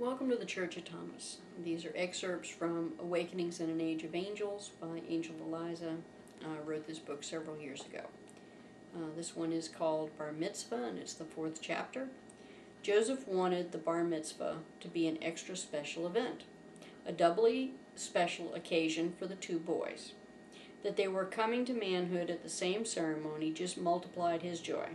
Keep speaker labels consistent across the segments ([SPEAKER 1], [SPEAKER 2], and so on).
[SPEAKER 1] Welcome to the Church of Thomas. These are excerpts from Awakenings in an Age of Angels by Angel Eliza. I wrote this book several years ago. This one is called Bar Mitzvah, and it's the 4th chapter. Joseph wanted the Bar Mitzvah to be an extra special event, a doubly special occasion for the two boys. That they were coming to manhood at the same ceremony just multiplied his joy.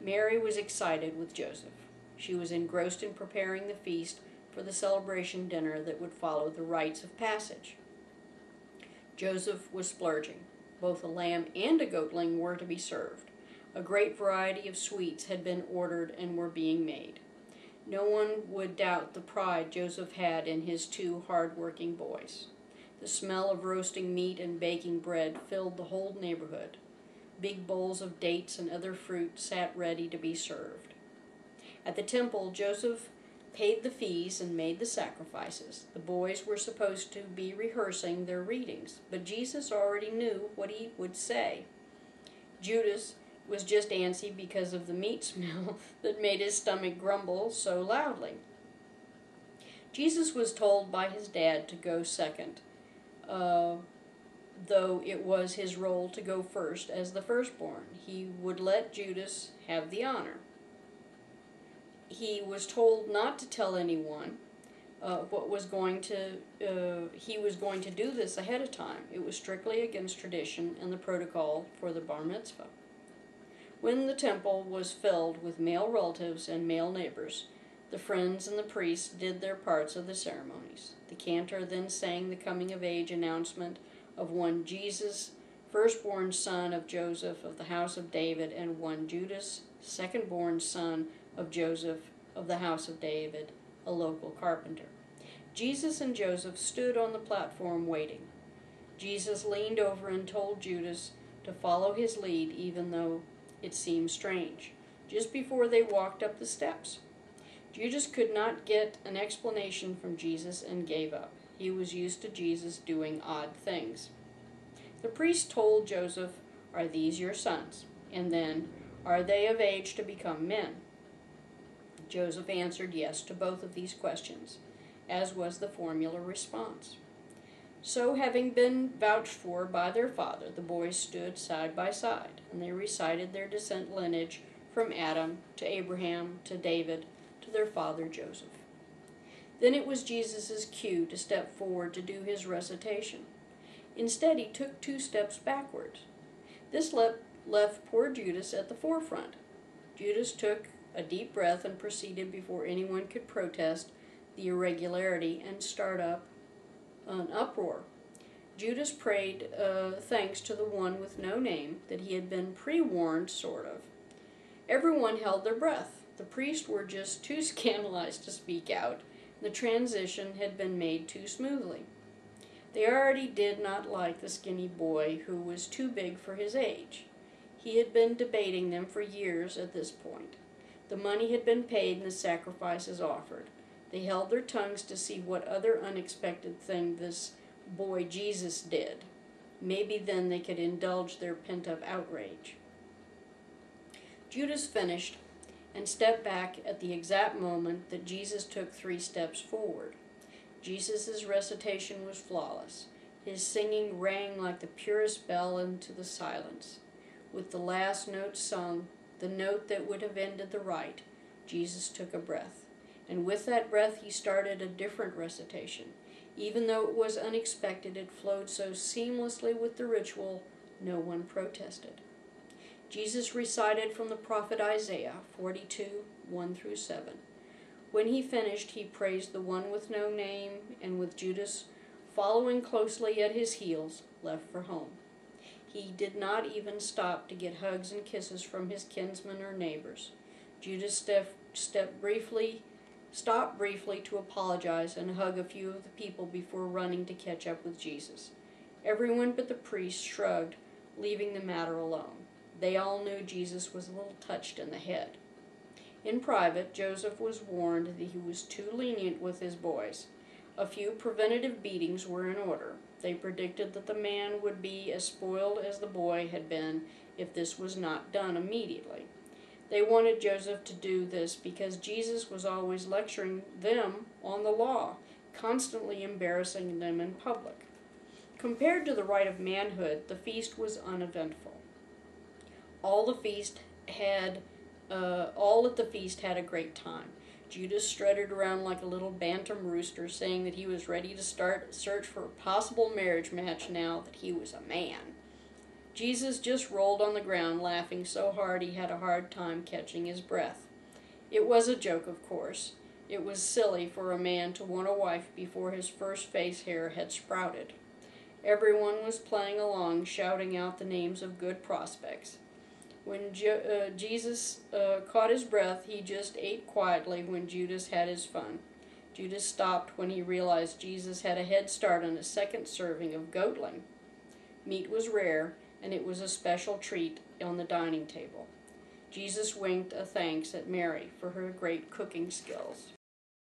[SPEAKER 1] Mary was excited with Joseph. She was engrossed in preparing the feast for the celebration dinner that would follow the rites of passage. Joseph was splurging. Both a lamb and a goatling were to be served. A great variety of sweets had been ordered and were being made. No one would doubt the pride Joseph had in his two hard-working boys. The smell of roasting meat and baking bread filled the whole neighborhood. Big bowls of dates and other fruit sat ready to be served. At the temple, Joseph paid the fees and made the sacrifices. The boys were supposed to be rehearsing their readings, but Jesus already knew what he would say. Judas was just antsy because of the meat smell that made his stomach grumble so loudly. Jesus was told by his dad to go second, though it was his role to go first as the firstborn. He would let Judas have the honor. He was told not to tell anyone he was going to do this ahead of time. It was strictly against tradition and the protocol for the bar mitzvah. When the temple was filled with male relatives and male neighbors, the friends and the priests did their parts of the ceremonies. The cantor then sang the coming-of-age announcement of one Jesus, firstborn son of Joseph of the house of David, and one Judas, second-born son of Joseph of the house of David, a local carpenter. Jesus and Joseph stood on the platform waiting. Jesus leaned over and told Judas to follow his lead, even though it seemed strange, just before they walked up the steps. Judas could not get an explanation from Jesus and gave up. He was used to Jesus doing odd things. The priest told Joseph, "Are these your sons?" And then, "Are they of age to become men?" Joseph answered yes to both of these questions, as was the formula response. So, having been vouched for by their father, the boys stood side by side, and they recited their descent lineage from Adam to Abraham to David to their father Joseph. Then it was Jesus' cue to step forward to do his recitation. Instead, he took 2 steps backwards. This left poor Judas at the forefront. Judas took a deep breath and proceeded before anyone could protest the irregularity and start up an uproar. Judas prayed thanks to the one with no name that he had been pre-warned, sort of. Everyone held their breath. The priests were just too scandalized to speak out. The transition had been made too smoothly. They already did not like the skinny boy who was too big for his age. He had been debating them for years at this point. The money had been paid and the sacrifices offered. They held their tongues to see what other unexpected thing this boy Jesus did. Maybe then they could indulge their pent-up outrage. Judas finished and stepped back at the exact moment that Jesus took 3 steps forward. Jesus' recitation was flawless. His singing rang like the purest bell into the silence. With the last note sung, the note that would have ended the rite, Jesus took a breath. And with that breath he started a different recitation. Even though it was unexpected, it flowed so seamlessly with the ritual, no one protested. Jesus recited from the prophet Isaiah 42, 1-7. When he finished, he praised the one with no name, and with Judas following closely at his heels, left for home. He did not even stop to get hugs and kisses from his kinsmen or neighbors. Judas stopped briefly to apologize and hug a few of the people before running to catch up with Jesus. Everyone but the priest shrugged, leaving the matter alone. They all knew Jesus was a little touched in the head. In private, Joseph was warned that he was too lenient with his boys. A few preventative beatings were in order. They predicted that the man would be as spoiled as the boy had been if this was not done immediately. They wanted Joseph to do this because Jesus was always lecturing them on the law, constantly embarrassing them in public. Compared to the rite of manhood, the feast was uneventful. All at the feast had a great time. Judas strutted around like a little bantam rooster, saying that he was ready to start a search for a possible marriage match now that he was a man. Jesus just rolled on the ground, laughing so hard he had a hard time catching his breath. It was a joke, of course. It was silly for a man to want a wife before his first face hair had sprouted. Everyone was playing along, shouting out the names of good prospects. When Jesus caught his breath, he just ate quietly when Judas had his fun. Judas stopped when he realized Jesus had a head start on a second serving of goatling. Meat was rare, and it was a special treat on the dining table. Jesus winked a thanks at Mary for her great cooking skills.